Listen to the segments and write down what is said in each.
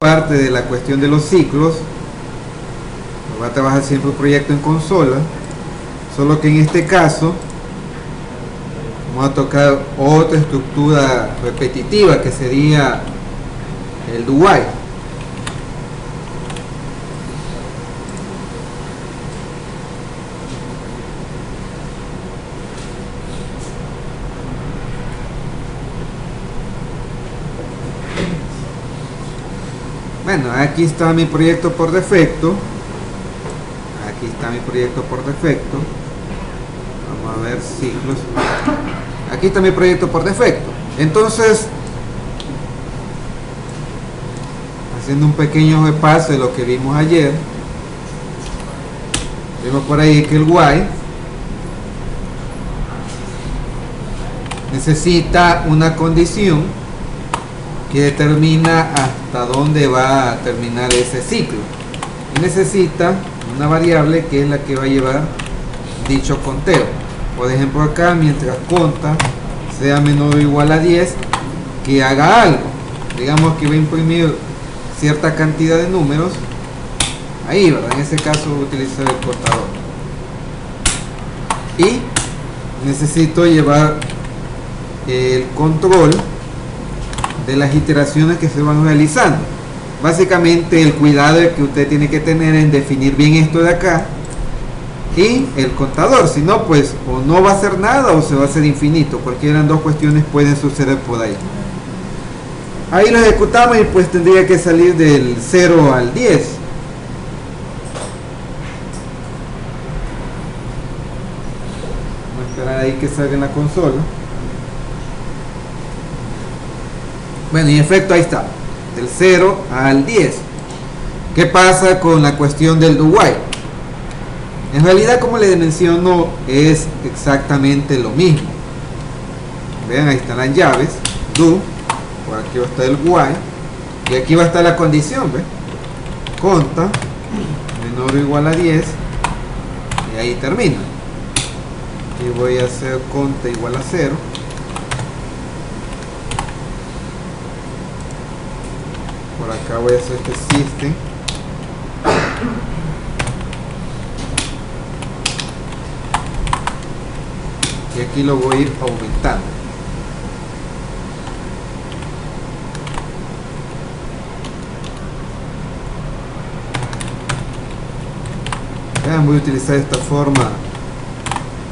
parte de la cuestión de los ciclos. Va a trabajar siempre un proyecto en consola, solo que en este caso vamos a tocar otra estructura repetitiva que sería el do while. Bueno, aquí está mi proyecto por defecto. Aquí está mi proyecto por defecto. Vamos a ver ciclos. Aquí está mi proyecto por defecto. Entonces, haciendo un pequeño repaso de lo que vimos ayer, vimos por ahí que el while necesita una condición que determina hasta dónde va a terminar ese ciclo, y necesita una variable que es la que va a llevar dicho conteo. Por ejemplo, acá, mientras conta sea menor o igual a 10, que haga algo. Digamos que va a imprimir cierta cantidad de números ahí, ¿verdad? En ese caso voy a utilizar el contador, y necesito llevar el control de las iteraciones que se van realizando. Básicamente el cuidado que usted tiene que tener en definir bien esto de acá y el contador, si no, pues o no va a hacer nada o se va a hacer infinito. Cualquiera de las dos cuestiones pueden suceder por ahí. Ahí lo ejecutamos y pues tendría que salir del 0 al 10. Vamos a esperar ahí que salga en la consola. Bueno, y en efecto ahí está, del 0 al 10. ¿Qué pasa con la cuestión del do while? En realidad, como les menciono, es exactamente lo mismo. Vean, ahí están las llaves, do, por aquí va a estar el while, y aquí va a estar la condición, ¿ves? Conta, menor o igual a 10, y ahí termina. Y voy a hacer conta igual a 0. Por acá voy a hacer este system. Y aquí lo voy a ir aumentando. Vean, voy a utilizar esta forma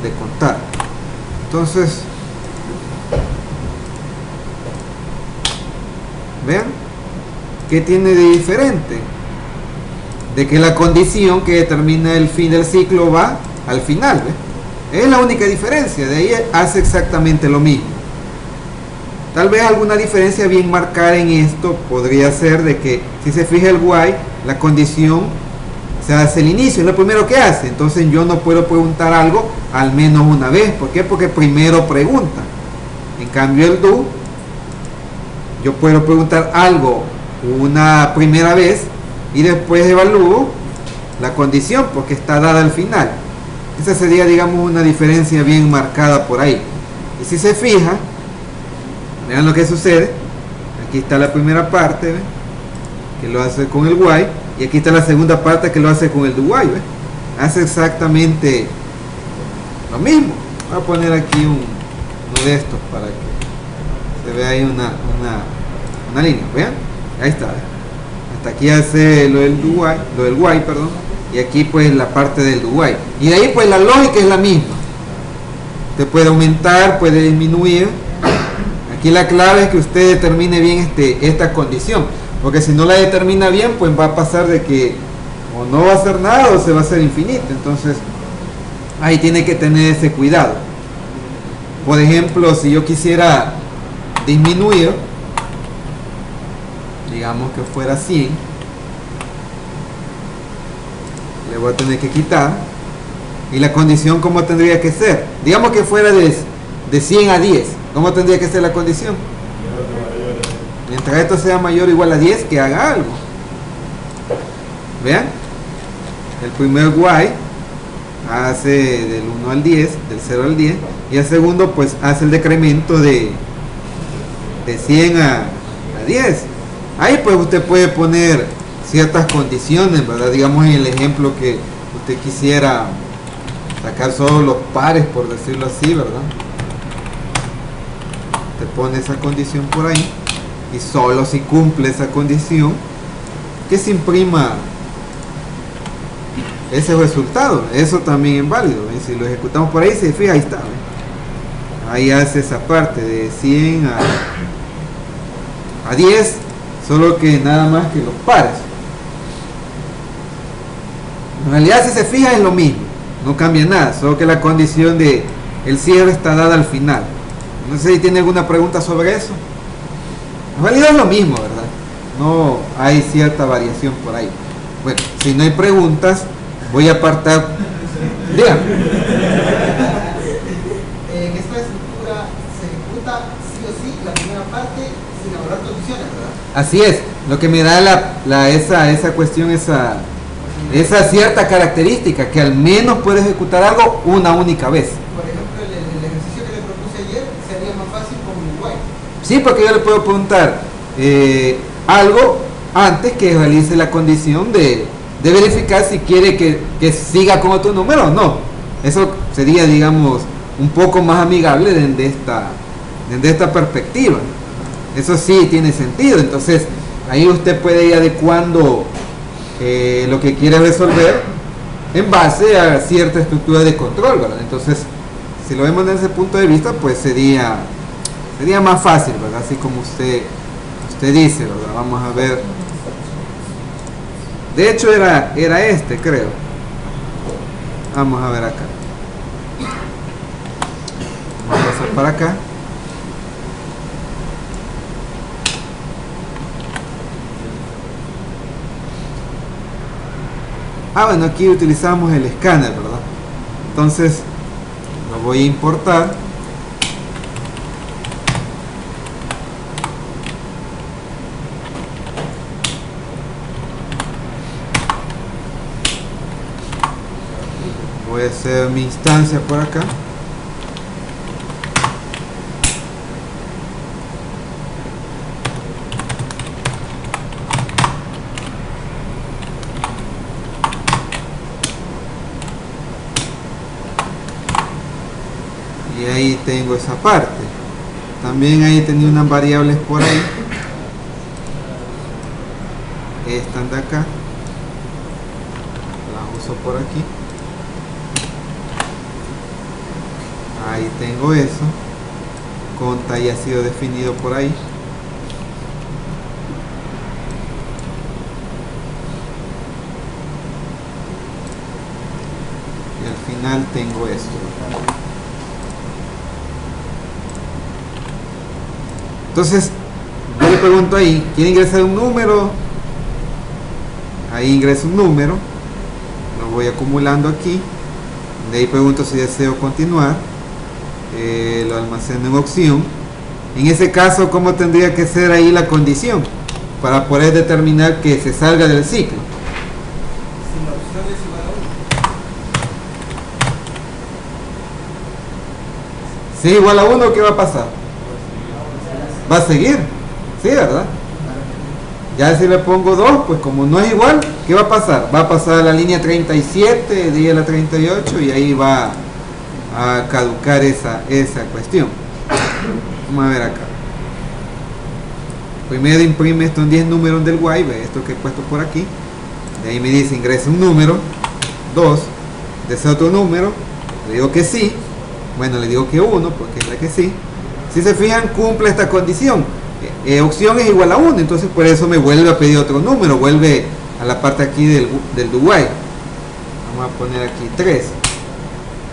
de contar. Entonces, vean, ¿qué tiene de diferente? De que la condición que determina el fin del ciclo va al final, ¿ves? Es la única diferencia, de ahí hace exactamente lo mismo. Tal vez alguna diferencia bien marcada en esto podría ser de que si se fija el while, la condición se hace el inicio, es lo primero que hace. Entonces yo no puedo preguntar algo al menos una vez. ¿Por qué? Porque primero pregunta. En cambio el do, yo puedo preguntar algo una primera vez y después evalúo la condición porque está dada al final. Esa sería, digamos, una diferencia bien marcada por ahí. Y si se fija, vean lo que sucede. Aquí está la primera parte, ¿ves? Que lo hace con el while, y aquí está la segunda parte que lo hace con el do while, ¿ves? Hace exactamente lo mismo. Voy a poner aquí uno de estos para que se vea ahí una línea. Vean, ahí está, ¿ves? Hasta aquí hace lo del do while, perdón. Y aquí pues la parte del do while. Y de ahí pues la lógica es la misma. Usted puede aumentar, puede disminuir. Aquí la clave es que usted determine bien esta condición. Porque si no la determina bien, pues va a pasar de que o no va a hacer nada o se va a hacer infinito. Entonces ahí tiene que tener ese cuidado. Por ejemplo, si yo quisiera disminuir, digamos que fuera 100, le voy a tener que quitar, y la condición ¿cómo tendría que ser? Digamos que fuera de 100 a 10, ¿cómo tendría que ser la condición? Mientras esto sea mayor o igual a 10, que haga algo. Vean, el primer while hace del 1 al 10, del 0 al 10, y el segundo pues hace el decremento de 100 a 10. Ahí pues usted puede poner ciertas condiciones, ¿verdad? Digamos en el ejemplo que usted quisiera sacar solo los pares, por decirlo así, ¿verdad? Te pone esa condición por ahí y solo si cumple esa condición que se imprima ese resultado. Eso también es válido, ¿eh? Si lo ejecutamos por ahí, se fija, ahí está, ¿eh? Ahí hace esa parte de 100 a 10, solo que nada más que los pares. En realidad, si se fija, es lo mismo, no cambia nada, solo que la condición de el cierre está dada al final. No sé si tiene alguna pregunta sobre eso. En realidad es lo mismo, ¿verdad? No hay cierta variación por ahí. Bueno, si no hay preguntas, voy a apartar. Dígame. En esta estructura se ejecuta sí o sí la primera parte sin elaborar condiciones, ¿verdad? Así es, lo que me da esa cuestión, esa cierta característica, que al menos puede ejecutar algo una única vez. Por ejemplo, el ejercicio que le propuse ayer sería más fácil con Uruguay. Sí, porque yo le puedo preguntar algo antes que realice la condición de verificar si quiere que siga con otro número o no. Eso sería, digamos, un poco más amigable desde esta perspectiva. Eso sí tiene sentido. Entonces, ahí usted puede ir adecuando lo que quiere resolver en base a cierta estructura de control, ¿verdad? Entonces, si lo vemos desde ese punto de vista, pues sería más fácil, ¿verdad? Así como usted dice, ¿verdad? Vamos a ver. De hecho era este, creo. Vamos a ver acá. Vamos a pasar para acá. Bueno, aquí utilizamos el escáner, ¿verdad? Entonces lo voy a importar. Voy a hacer mi instancia por acá. Y ahí tengo esa parte. También ahí tenía unas variables por ahí. Estas de acá. Las uso por aquí. Ahí tengo eso. Conta ya ha sido definido por ahí. Y al final tengo esto. Entonces, yo le pregunto ahí, ¿quiere ingresar un número? Ahí ingreso un número. Lo voy acumulando aquí. De ahí pregunto si deseo continuar. Lo almaceno en opción. En ese caso, ¿cómo tendría que ser ahí la condición para poder determinar que se salga del ciclo? Si la opción es igual a 1. Si es igual a 1, ¿qué va a pasar? Va a seguir, sí, ¿verdad? Ya si le pongo 2, pues como no es igual, ¿qué va a pasar? Va a pasar a la línea 37, de ahí a la 38 y ahí va a caducar esa cuestión. Vamos a ver acá. Primero imprime estos 10 números del while, ve esto que he puesto por aquí. De ahí me dice ingresa un número, 2, desea otro número, le digo que sí. Bueno, le digo que 1 porque es la que sí. Si se fijan, cumple esta condición. Opción es igual a 1, entonces por eso me vuelve a pedir otro número, vuelve a la parte aquí del do while. Vamos a poner aquí 3.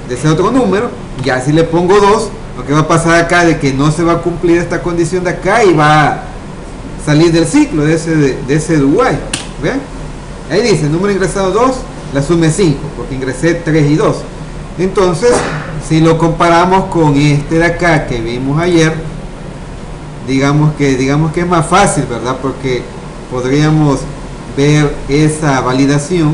Desea otro número, ya si le pongo 2, lo que va a pasar acá de que no se va a cumplir esta condición de acá y va a salir del ciclo de ese do while. ¿Ven? Ahí dice, número ingresado 2, la suma es 5, porque ingresé 3 y 2. Entonces, si lo comparamos con este de acá que vimos ayer, digamos que es más fácil, ¿verdad? Porque podríamos ver esa validación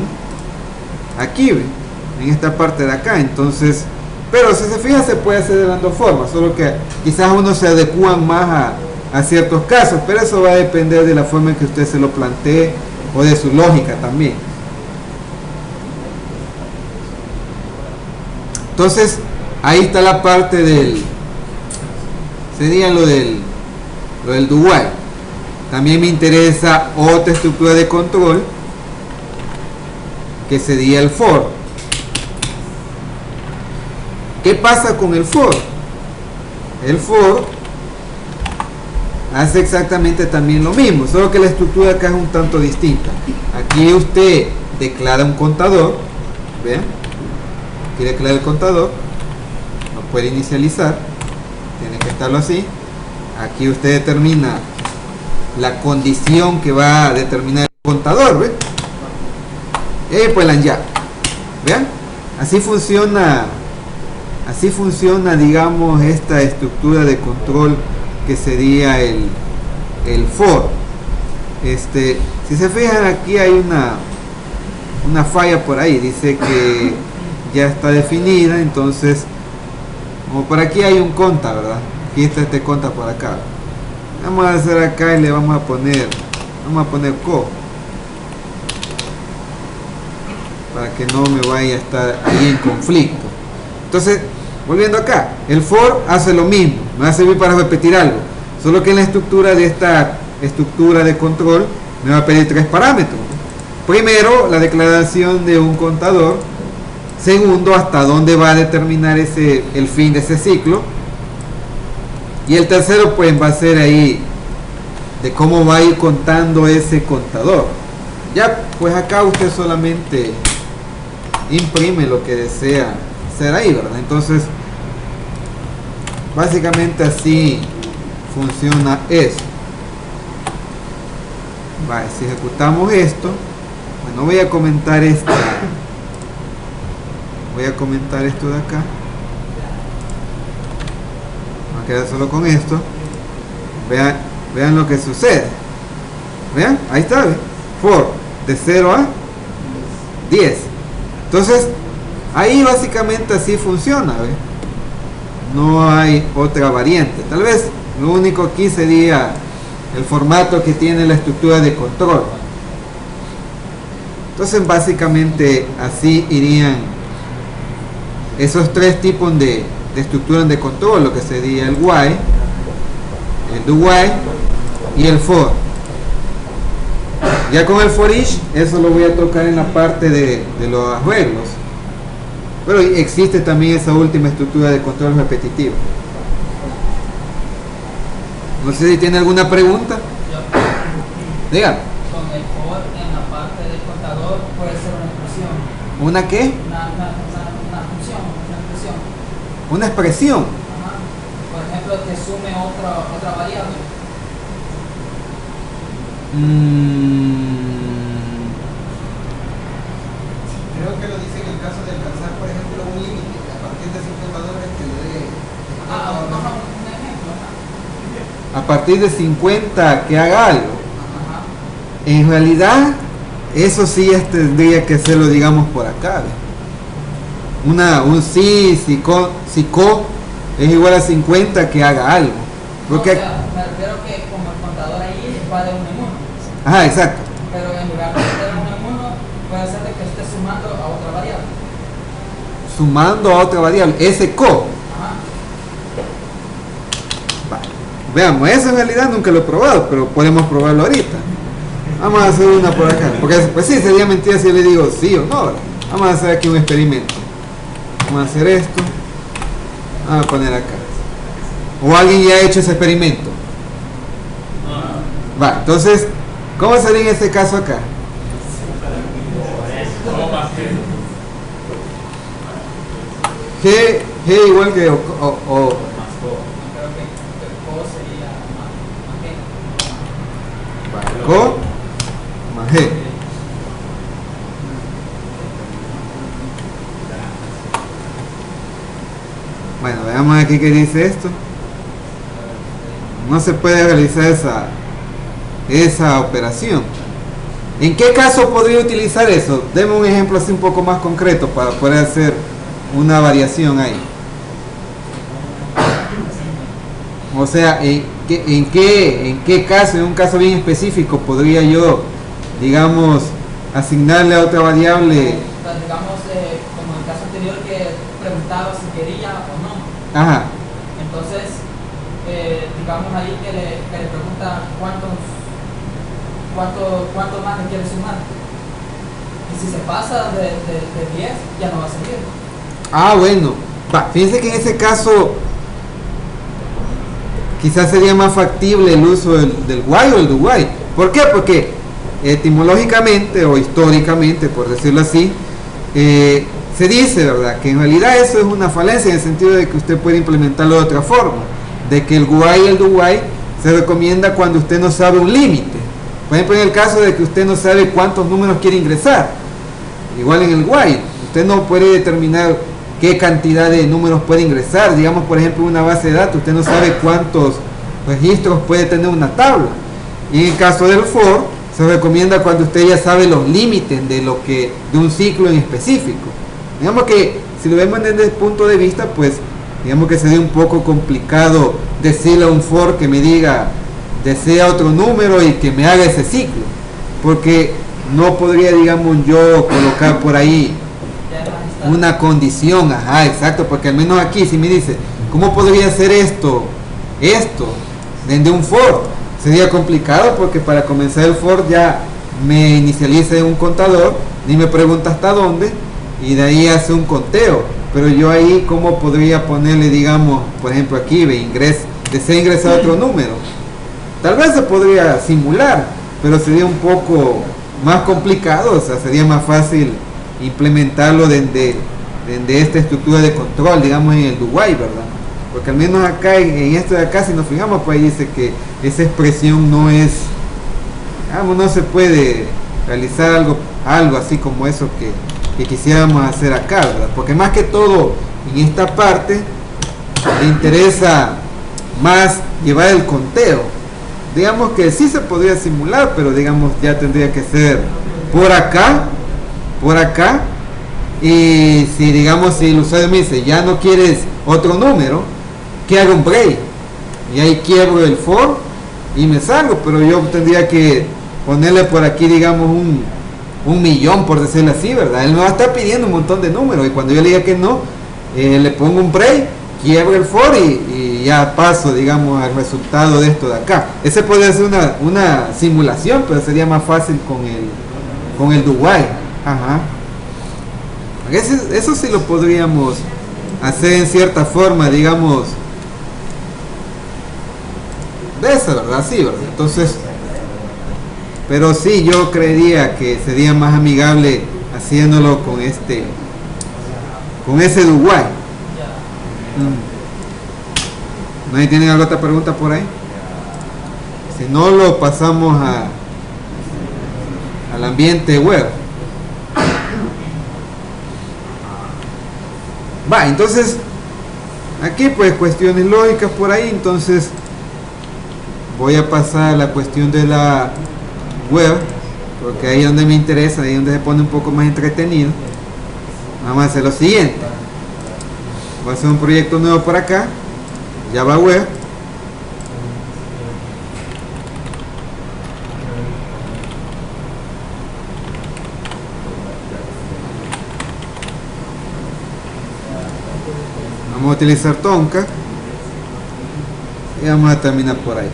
aquí, ¿ven? En esta parte de acá. Entonces, pero si se fija, se puede hacer de las dos formas, solo que quizás uno se adecua más a a ciertos casos, pero eso va a depender de la forma en que usted se lo plantee o de su lógica también. Entonces, ahí está la parte del, sería lo del do while. También me interesa otra estructura de control, que sería el for. ¿Qué pasa con el for? El for hace exactamente también lo mismo, solo que la estructura acá es un tanto distinta. Aquí usted declara un contador, ¿ven? Aquí declara el contador, lo puede inicializar, tiene que estarlo así. Aquí usted determina la condición que va a determinar el contador, ¿ven? Y pues la ya, ¿vean? Así funciona, digamos, esta estructura de control que sería el for. Si se fijan, aquí hay una falla por ahí, dice que ya está definida. Entonces, como por aquí hay un conta, ¿verdad? Aquí está este conta por acá. Vamos a hacer acá y le vamos a poner co, para que no me vaya a estar ahí en conflicto. Entonces, volviendo acá, el for hace lo mismo, me va a servir para repetir algo, solo que en la estructura de esta estructura de control me va a pedir tres parámetros. Primero, la declaración de un contador. Segundo, hasta dónde va a determinar el fin de ese ciclo. Y el tercero, pues va a ser ahí de cómo va a ir contando ese contador. Ya, pues acá usted solamente imprime lo que desea hacer ahí, ¿verdad? Entonces, básicamente así funciona eso. Vale, si ejecutamos esto, bueno, voy a comentar esto de acá. Voy a quedar solo con esto. Vean lo que sucede. Vean, ahí está, ¿ve? For de 0 a 10. Entonces, ahí básicamente así funciona, ¿ve? No hay otra variante. Tal vez lo único aquí sería el formato que tiene la estructura de control. Entonces, básicamente así irían esos tres tipos de estructuras de control, lo que sería el while, el do while y el for. Ya con el for each, eso lo voy a tocar en la parte de los arreglos, pero existe también esa última estructura de control repetitivo. No sé si tiene alguna pregunta. Diga. Con el for en la parte del contador puede ser una expresión. ¿Una qué? Una función, una expresión. Una expresión. Ajá. Por ejemplo, que sume otra variable. Creo que lo dice en el caso de alcanzar, por ejemplo, un límite a partir de $50 que le dé. Un ejemplo. A partir de 50 que haga algo. Ajá. En realidad, eso sí tendría que hacerlo, digamos, por acá, ¿ve? Un si co es igual a 50 que haga algo. Porque, No, o sea, me refiero que como el contador ahí va de 1 en 1. ajá, exacto. Pero en lugar de ser 1 en 1, puede ser de que esté sumando a otra variable. Sumando a otra variable, ese co. Ajá. Vale. Veamos, eso en realidad nunca lo he probado, pero podemos probarlo ahorita. Vamos a hacer una por acá. Porque pues sí, sería mentira si yo le digo sí o no, ¿verdad? Vamos a hacer aquí un experimento. Vamos a hacer esto. Vamos a poner acá. ¿O alguien ya ha hecho ese experimento? Va, entonces, ¿cómo sería en este caso acá? G igual que o Creo que co sería más G. co más G. Bueno, veamos aquí qué dice esto. No se puede realizar esa operación. ¿En qué caso podría utilizar eso? Deme un ejemplo así un poco más concreto para poder hacer una variación ahí. O sea, en qué caso, en un caso bien específico, podría yo, digamos, asignarle a otra variable? Pues, digamos, como en el caso anterior que preguntaba si quería o no. Ajá. Entonces, digamos ahí que le pregunta cuánto más le quiere sumar. Y si se pasa de 10, ya no va a seguir. Ah, bueno. Fíjense que en ese caso quizás sería más factible el uso del while o el do while. ¿Por qué? Porque etimológicamente o históricamente, por decirlo así, se dice, ¿verdad?, que en realidad eso es una falencia en el sentido de que usted puede implementarlo de otra forma, de que el while y el do while se recomienda cuando usted no sabe un límite. Por ejemplo, en el caso de que usted no sabe cuántos números quiere ingresar, igual en el while, usted no puede determinar qué cantidad de números puede ingresar. Digamos, por ejemplo, una base de datos, usted no sabe cuántos registros puede tener una tabla. Y en el caso del for, se recomienda cuando usted ya sabe los límites de un ciclo en específico. Digamos que si lo vemos desde el punto de vista, pues digamos que sería un poco complicado decirle a un for que me diga desea otro número y que me haga ese ciclo, porque no podría, digamos, yo colocar por ahí una condición. Ajá, exacto, porque al menos aquí si me dice ¿cómo podría hacer esto desde un for? Sería complicado, porque para comenzar el for ya me inicializa un contador y me pregunta hasta dónde, y de ahí hace un conteo. Pero yo ahí, ¿cómo podría ponerle, digamos, por ejemplo aquí, desea ingresar otro número? Tal vez se podría simular, pero sería un poco más complicado. O sea, sería más fácil implementarlo desde esta estructura de control, digamos, en el do while, ¿verdad? Porque al menos acá, en esto de acá, si nos fijamos, pues ahí dice que esa expresión no es, digamos, no se puede realizar algo así como eso que quisiéramos hacer acá, ¿verdad? Porque más que todo en esta parte le interesa más llevar el conteo. Digamos que sí se podría simular, pero digamos ya tendría que ser por acá, y si, digamos, si el usuario me dice ya no quieres otro número, que haga un break, y ahí quiebro el for y me salgo. Pero yo tendría que ponerle por aquí, digamos, un millón, por decirlo así, ¿verdad? Él me va a estar pidiendo un montón de números, y cuando yo le diga que no, le pongo un break, quiebro el for y ya paso, digamos, al resultado de esto de acá. Ese podría ser una simulación, pero sería más fácil con el do while. Ajá. Eso sí lo podríamos hacer en cierta forma, digamos, de esa, ¿verdad? Sí, ¿verdad? Entonces, pero sí, yo creería que sería más amigable haciéndolo con ese do while. ¿Nadie tiene alguna otra pregunta por ahí? Si no, lo pasamos al ambiente web. Entonces aquí pues cuestiones lógicas por ahí. Entonces voy a pasar a la cuestión de la web, porque ahí es donde me interesa, ahí es donde se pone un poco más entretenido. Vamos a hacer lo siguiente: voy a hacer un proyecto nuevo por acá, Java Web. Vamos a utilizar Tonka y vamos a terminar por ahí.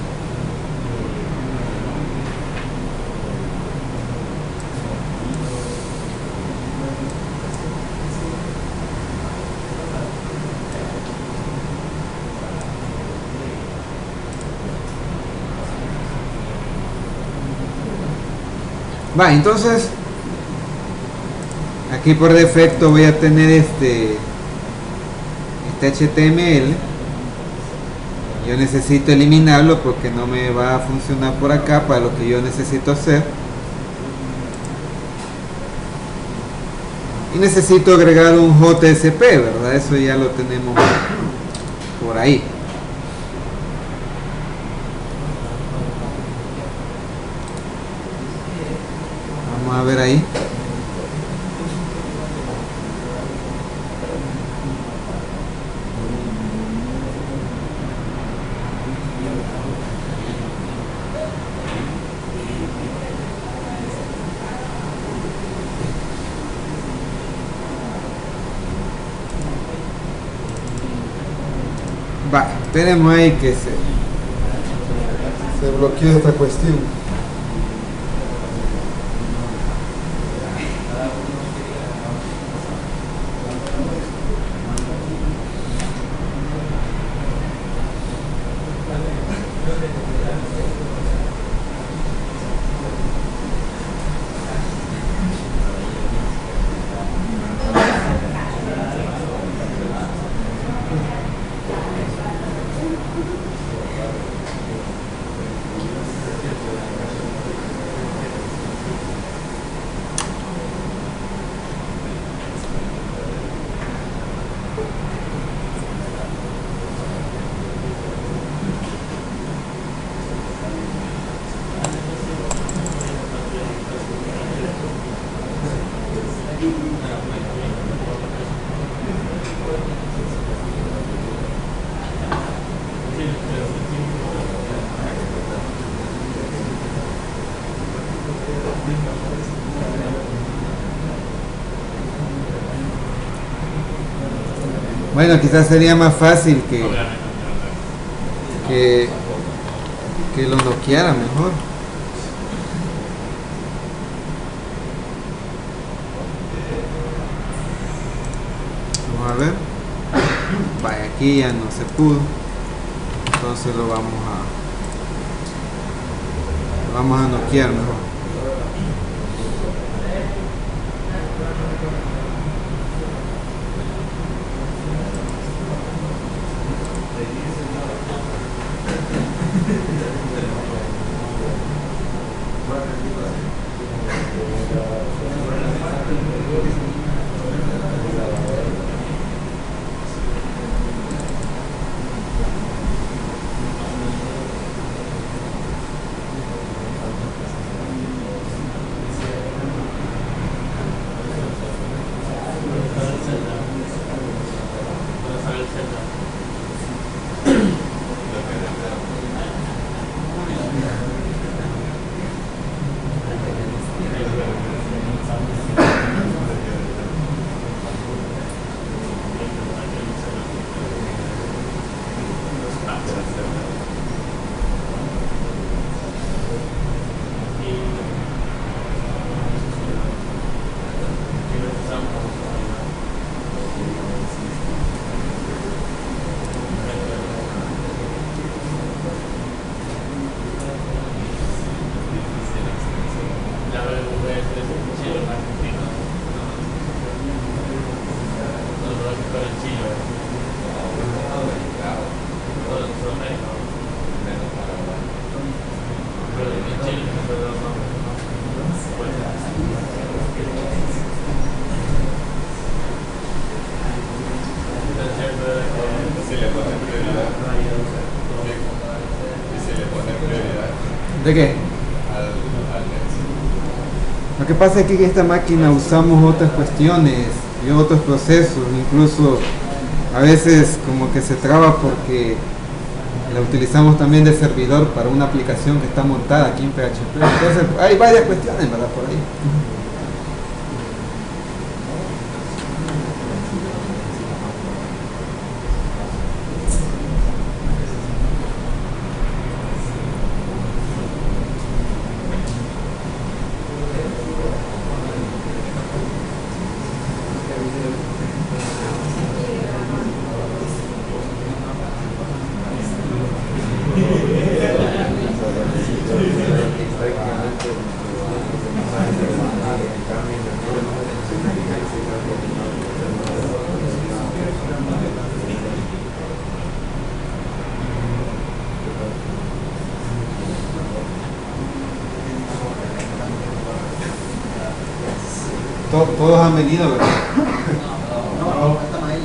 Entonces aquí por defecto voy a tener este HTML. Yo necesito eliminarlo porque no me va a funcionar por acá para lo que yo necesito hacer, y necesito agregar un JSP, ¿verdad? Eso ya lo tenemos por ahí. Vamos a ver ahí. Esperemos ahí que se bloquee esta cuestión. Bueno, quizás sería más fácil que lo noqueara mejor. Vamos a ver. Vaya, aquí ya no se pudo. Entonces lo vamos a noquear mejor. ¿De qué? Lo que pasa es que en esta máquina usamos otras cuestiones y otros procesos, incluso a veces como que se traba porque la utilizamos también de servidor para una aplicación que está montada aquí en PHP. Entonces hay varias cuestiones, ¿verdad? Por ahí. Todos han venido, ¿verdad? No, falta ahí.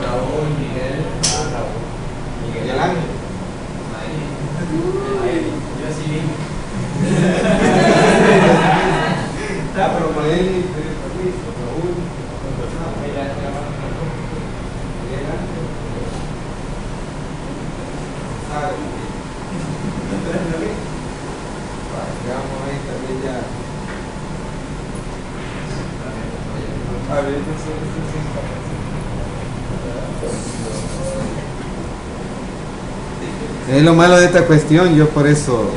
Raúl, Miguel, Miguel Ángel. yo sí. Pero Maeli, Raúl. Vamos ahí también ya. A ver, Es lo malo de esta cuestión, yo por eso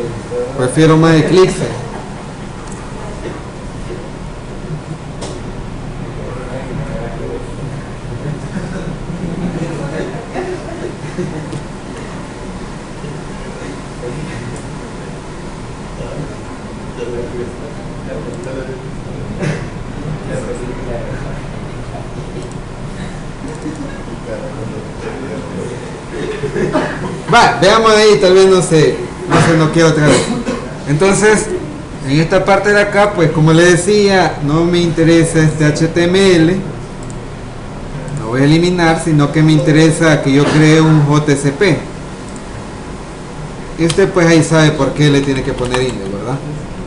prefiero más Eclipse. Va, veamos ahí, tal vez no se noquea otra vez. Entonces, en esta parte de acá, pues como le decía, no me interesa este HTML, lo voy a eliminar, sino que me interesa que yo cree un JCP. Y usted pues ahí sabe por qué le tiene que poner index, ¿verdad?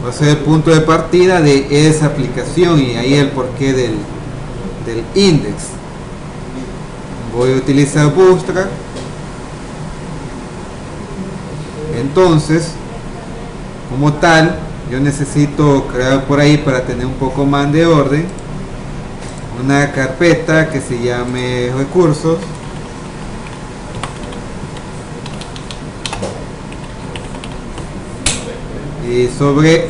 Va a ser el punto de partida de esa aplicación y ahí el porqué del index. Voy a utilizar Bootstrap. Entonces, como tal, yo necesito crear por ahí, para tener un poco más de orden, una carpeta que se llame recursos. Y sobre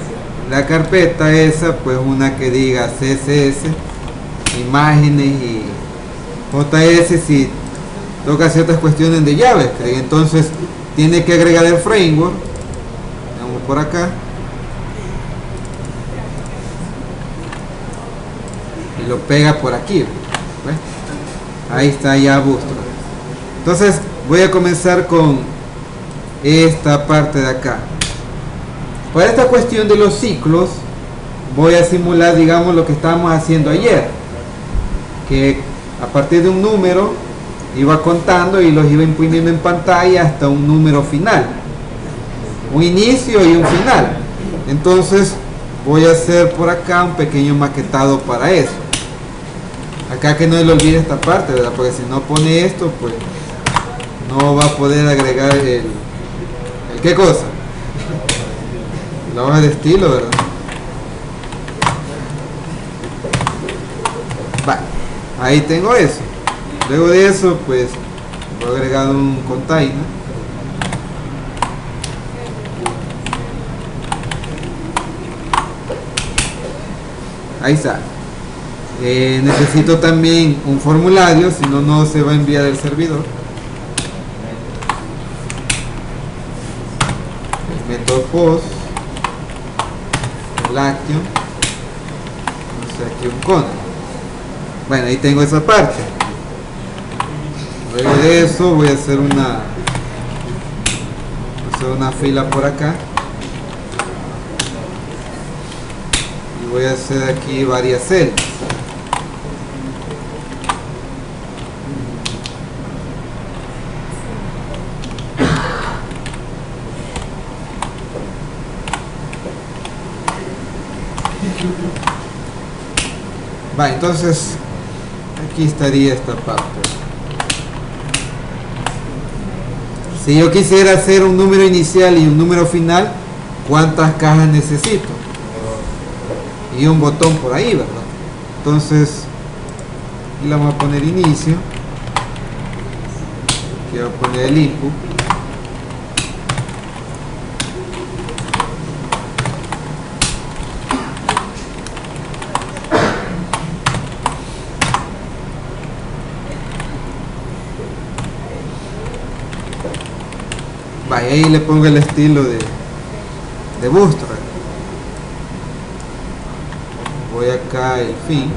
la carpeta esa, pues una que diga CSS, imágenes, y JS si toca ciertas cuestiones de JavaScript. Entonces tiene que agregar el framework. Vamos por acá y lo pega por aquí. ¿Ves? Ahí está ya Bootstrap. Entonces voy a comenzar con esta parte de acá. Para esta cuestión de los ciclos voy a simular, digamos, lo que estábamos haciendo ayer, que a partir de un número iba contando y los iba imprimiendo en pantalla hasta un número final, un inicio y un final. Entonces voy a hacer por acá un pequeño maquetado para eso. Acá que no le olvide esta parte, ¿verdad? Porque si no pone esto, pues no va a poder agregar el ¿qué cosa? La hoja de estilo, ¿verdad? Vale, ahí tengo eso. Luego de eso, pues voy a agregar un container. Ahí está. Necesito también un formulario, si no, no se va a enviar el servidor. El método post, el action, aquí un cono. Bueno, ahí tengo esa parte. Luego de eso voy a hacer una fila por acá y voy a hacer aquí varias celdas. Va, entonces aquí estaría esta parte. Si yo quisiera hacer un número inicial y un número final, ¿cuántas cajas necesito? Y un botón por ahí, ¿verdad? Entonces, aquí le vamos a poner inicio. Aquí voy a poner el input. Vaya, ahí le pongo el estilo de Bootstrap. Voy acá el fin.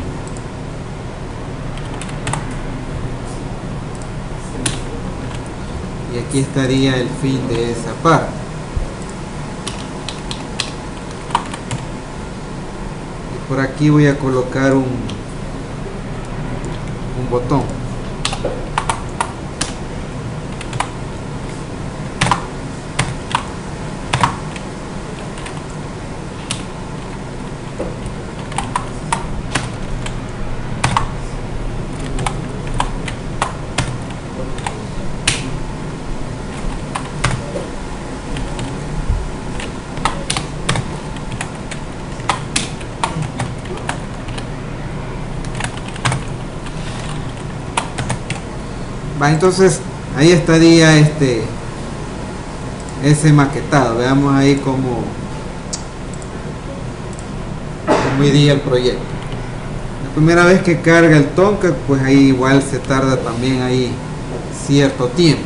Y aquí estaría el fin de esa parte. Y por aquí voy a colocar un botón. Va, entonces ahí estaría ese maquetado. Veamos ahí cómo iría el proyecto. La primera vez que carga el Tomcat, pues ahí igual se tarda también ahí cierto tiempo.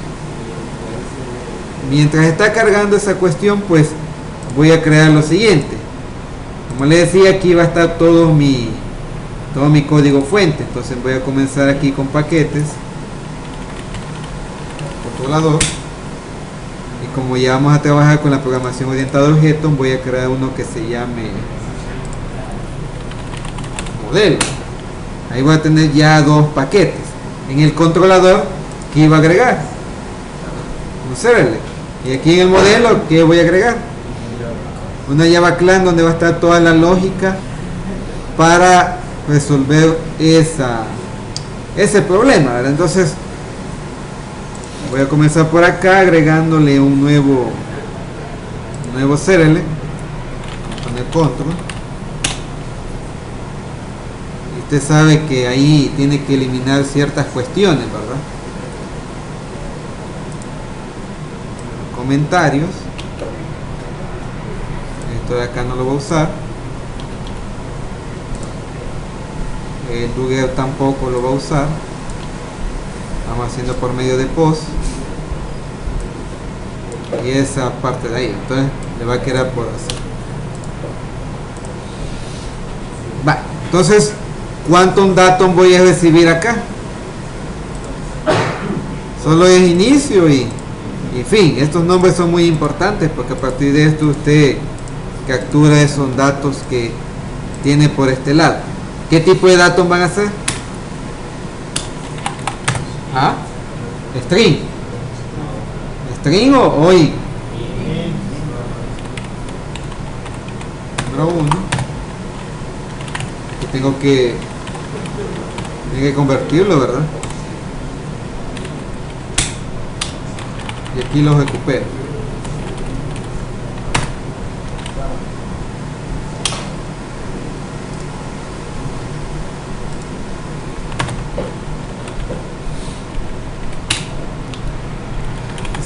Mientras está cargando esa cuestión, pues voy a crear lo siguiente. Como les decía, aquí va a estar todo mi código fuente. Entonces voy a comenzar aquí con paquetes, controlador, y como ya vamos a trabajar con la programación orientada a objetos, voy a crear uno que se llame modelo. Ahí voy a tener ya dos paquetes. En el controlador, ¿qué iba a agregar? Un servlet. Y aquí en el modelo, ¿qué voy a agregar? Una Java Class donde va a estar toda la lógica para resolver ese problema, ¿verdad? Entonces voy a comenzar por acá agregándole un nuevo servlet. Vamos a poner control. Y usted sabe que ahí tiene que eliminar ciertas cuestiones, ¿verdad? Comentarios. Esto de acá no lo voy a usar. El dugger tampoco lo va a usar. Vamos haciendo por medio de post. Y esa parte de ahí. Entonces le va a quedar por hacer. Va. Entonces, Quantum Datum voy a recibir acá. Solo es inicio y fin. Estos nombres son muy importantes porque a partir de esto usted captura esos datos que tiene por este lado. ¿Qué tipo de datos van a ser? ¿Ah? String. String o int. Número 1. Aquí tengo que convertirlo, ¿verdad? Y aquí lo recupero.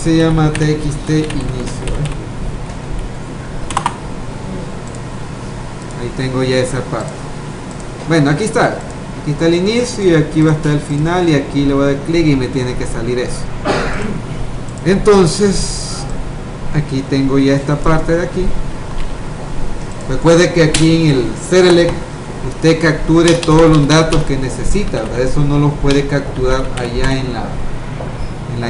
Se llama txt inicio. Ahí tengo ya esa parte. Bueno, aquí está el inicio y aquí va a estar el final y aquí le voy a dar clic y me tiene que salir eso. Entonces aquí tengo ya esta parte de aquí. Recuerde que aquí en el servlet usted capture todos los datos que necesita, ¿verdad? Eso no los puede capturar allá en la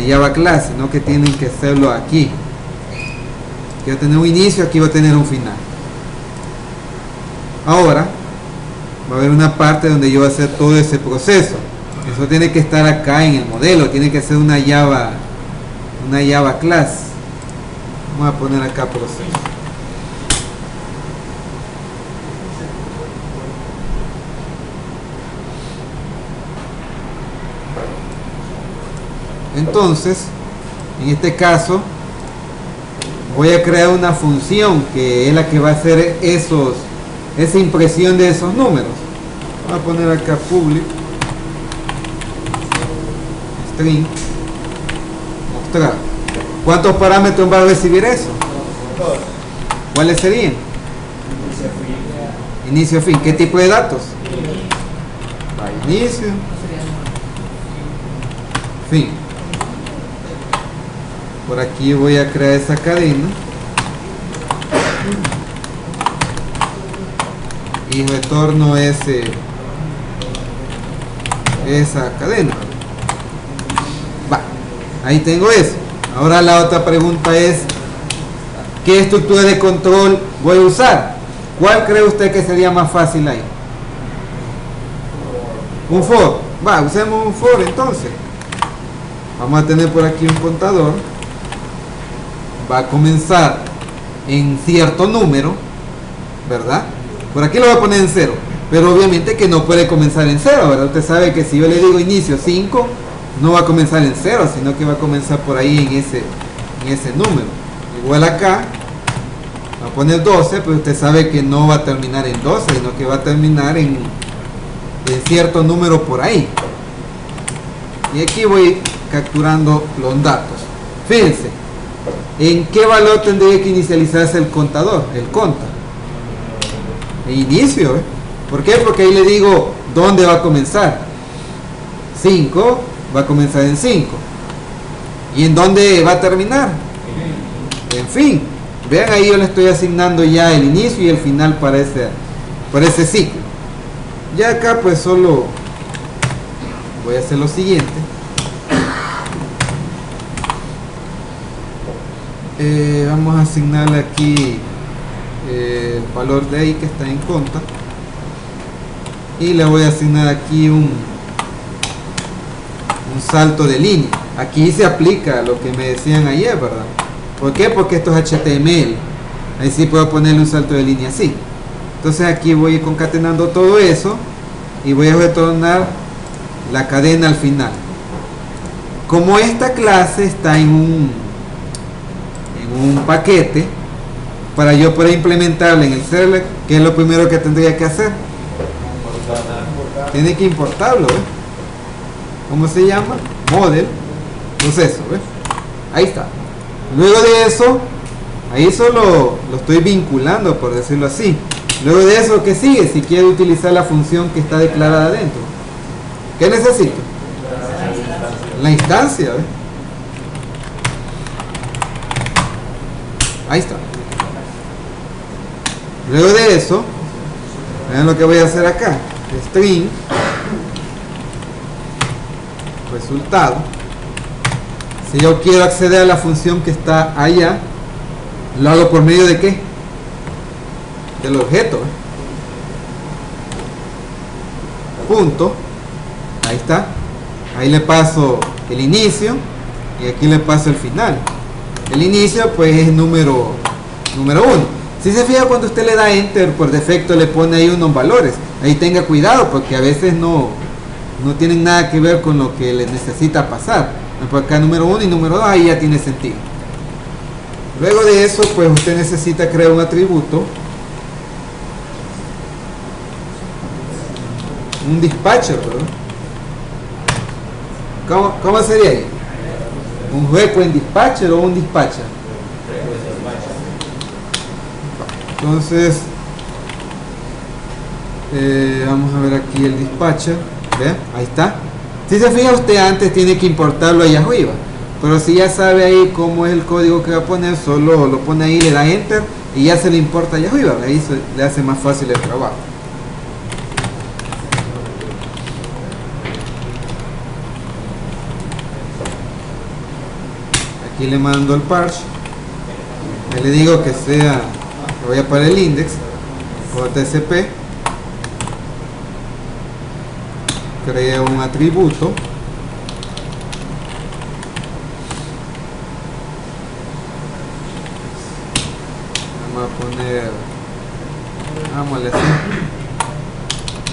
Java Class, sino que tienen que hacerlo aquí. Aquí va a tener un inicio, aquí va a tener un final. Ahora va a haber una parte donde yo voy a hacer todo ese proceso. Eso tiene que estar acá en el modelo, tiene que ser una Java Class. Vamos a poner acá proceso. Entonces, en este caso, voy a crear una función que es la que va a hacer esa impresión de esos números. Voy a poner acá public string mostrar. ¿Cuántos parámetros va a recibir eso? ¿Cuáles serían? Inicio, fin. ¿Qué tipo de datos? Inicio, fin. Por aquí voy a crear esa cadena y retorno esa cadena. Va, ahí tengo eso. Ahora la otra pregunta es, ¿qué estructura de control voy a usar? ¿Cuál cree usted que sería más fácil ahí? Un for. Va, usemos un for entonces. Vamos a tener por aquí un contador. Va a comenzar en cierto número, ¿verdad? Por aquí lo voy a poner en 0, pero obviamente que no puede comenzar en 0, ¿verdad? Usted sabe que si yo le digo inicio 5, no va a comenzar en 0, sino que va a comenzar por ahí en ese número. Igual acá va a poner 12, pero usted sabe que no va a terminar en 12, sino que va a terminar en cierto número por ahí. Y aquí voy capturando los datos. Fíjense, ¿en qué valor tendría que inicializarse el contador? El conta. El inicio, ¿eh? ¿Por qué? Porque ahí le digo dónde va a comenzar. 5 va a comenzar en 5. ¿Y en dónde va a terminar? En fin. Vean, ahí yo le estoy asignando ya el inicio y el final para ese ciclo. Ya acá pues solo voy a hacer lo siguiente. Vamos a asignarle aquí el valor de ahí que está en conta. Y le voy a asignar aquí un salto de línea. Aquí se aplica lo que me decían ayer, ¿verdad? ¿Por qué? Porque esto es HTML. Ahí sí puedo ponerle un salto de línea así. Entonces aquí voy concatenando todo eso y voy a retornar la cadena al final. Como esta clase está en un paquete, para yo poder implementarla en el server, ¿qué es lo primero que tendría que hacer? Tiene que importarlo, ¿ves? ¿Cómo se llama? Model proceso, ¿ves? Ahí está. Luego de eso, ahí solo lo estoy vinculando, por decirlo así. Luego de eso, ¿qué sigue? Si quiero utilizar la función que está declarada adentro, ¿qué necesito? La instancia, ¿ves? Ahí está. Luego de eso, vean lo que voy a hacer acá. String resultado. Si yo quiero acceder a la función que está allá, lo hago por medio de ¿qué? Del objeto, ¿eh? Punto. Ahí está. Ahí le paso el inicio y aquí le paso el final. El inicio pues es número 1. Si se fija, cuando usted le da enter, por defecto le pone ahí unos valores. Ahí tenga cuidado, porque a veces no tienen nada que ver con lo que le necesita pasar. Por acá número 1 y número 2, ahí ya tiene sentido. Luego de eso, pues usted necesita crear un atributo, un dispatcher, ¿verdad? ¿Cómo sería ahí? ¿Un request dispatcher o un dispatcher? Entonces, vamos a ver aquí el dispatcher. ¿Ve? Ahí está. Si se fija, usted antes tiene que importarlo allá arriba, pero si ya sabe ahí cómo es el código que va a poner, solo lo pone ahí, le da enter y ya se le importa allá arriba. Ahí le hace más fácil el trabajo. Aquí le mando el parse. Ahí le digo que sea, que voy a poner el index JSP. Crea un atributo. Vamos a poner, vamos a hacer.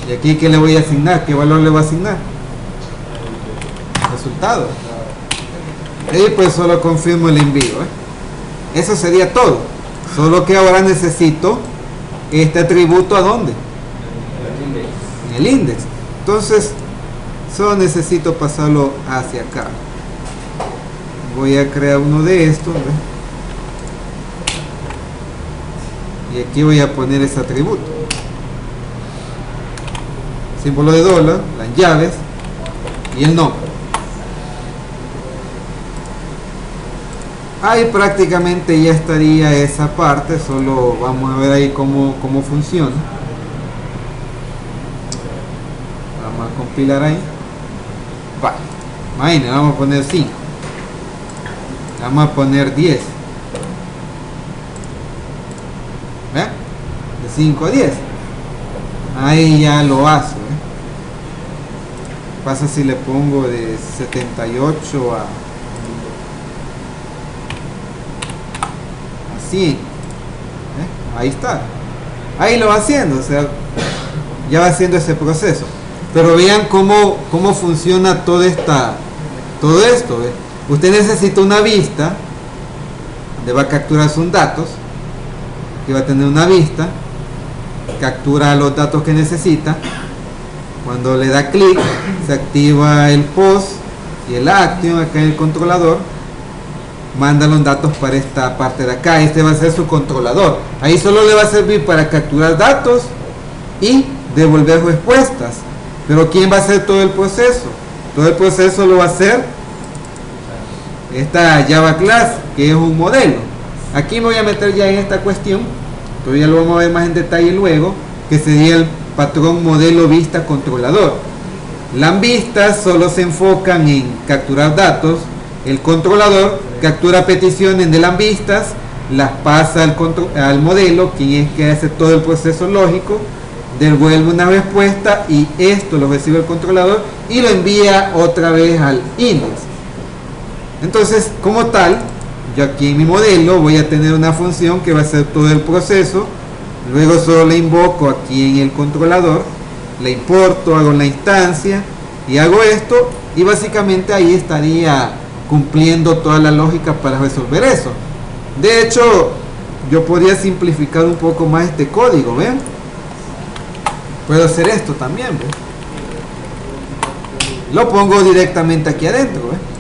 Y aquí, ¿qué le voy a asignar? ¿Qué valor le voy a asignar? Resultado. Y pues solo confirmo el envío, ¿eh? Eso sería todo. Solo que ahora necesito este atributo, ¿a dónde? En el index. Entonces solo necesito pasarlo hacia acá. Voy a crear uno de estos, ¿ves? Y aquí voy a poner ese atributo, símbolo de dólar, las llaves y el nombre. Ahí prácticamente ya estaría esa parte. Solo vamos a ver ahí cómo funciona. Vamos a compilar ahí. Vale. Imagínense, vamos a poner 5. Vamos a poner 10. ¿Ven? De 5 a 10. Ahí ya lo hace. Pasa si le pongo de 78 a 100. Ahí está. Ahí lo va haciendo. O sea, ya va haciendo ese proceso. Pero vean cómo funciona todo esto, ¿ve? Usted necesita una vista donde va a capturar sus datos. Aquí va a tener una vista, captura los datos que necesita. Cuando le da clic, se activa el post y el action acá en el controlador manda los datos para esta parte de acá. Este va a ser su controlador. Ahí solo le va a servir para capturar datos y devolver respuestas. Pero ¿quién va a hacer todo el proceso? Todo el proceso lo va a hacer esta Java Class, que es un modelo. Aquí me voy a meter ya en esta cuestión, todavía lo vamos a ver más en detalle luego, que sería el patrón modelo vista controlador. Las vistas solo se enfocan en capturar datos. El controlador captura peticiones de las vistas, las pasa al modelo, quien es que hace todo el proceso lógico, devuelve una respuesta y esto lo recibe el controlador y lo envía otra vez al index. Entonces, como tal, yo aquí en mi modelo voy a tener una función que va a hacer todo el proceso, luego solo le invoco aquí en el controlador, le importo, hago la instancia y hago esto, y básicamente ahí estaría cumpliendo toda la lógica para resolver eso. De hecho, yo podría simplificar un poco más este código, ¿ven? Puedo hacer esto también, ¿ven? Lo pongo directamente aquí adentro, ¿ven?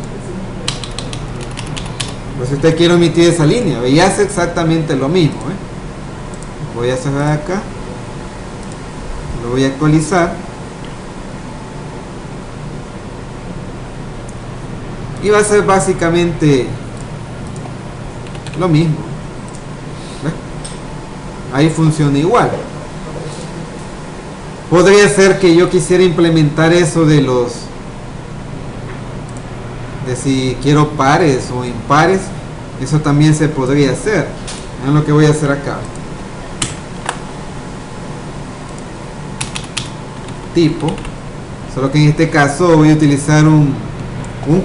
Pues si usted quiere omitir esa línea, ¿ve? Y hace exactamente lo mismo, ¿ven? Voy a cerrar acá, lo voy a actualizar y va a ser básicamente lo mismo. ¿Ves? Ahí funciona igual. Podría ser que yo quisiera implementar eso de si quiero pares o impares. Eso también se podría hacer. Vean lo que voy a hacer acá. Tipo, solo que en este caso voy a utilizar un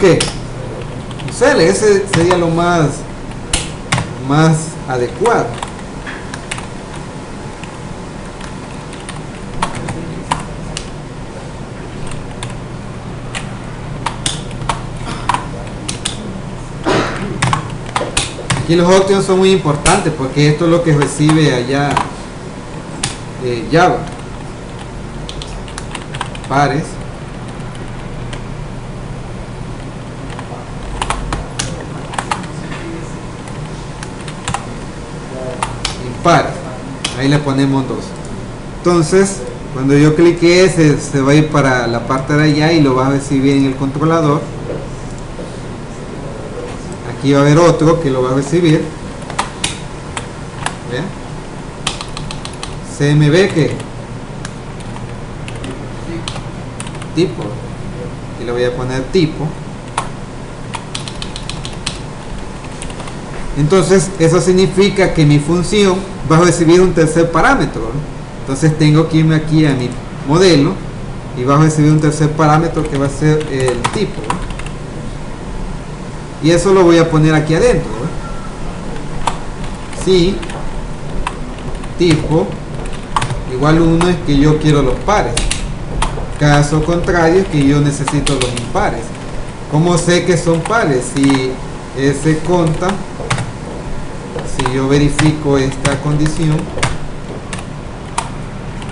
¿qué? Un cel, ese sería lo más adecuado. Aquí los options son muy importantes porque esto es lo que recibe allá Java. Pares. Impares. Ahí le ponemos 2. Entonces, cuando yo clique se va a ir para la parte de allá y lo va a recibir en el controlador. Aquí va a haber otro que lo va a recibir. ¿Vean? CMB que tipo, y le voy a poner tipo. Entonces eso significa que mi función va a recibir un tercer parámetro, ¿no? Entonces tengo que irme aquí a mi modelo y va a recibir un tercer parámetro que va a ser el tipo, ¿no? Y eso lo voy a poner aquí adentro, ¿no? Si tipo igual 1 es que yo quiero los pares, caso contrario es que yo necesito los impares. ¿Cómo sé que son pares? Si ese conta, si yo verifico esta condición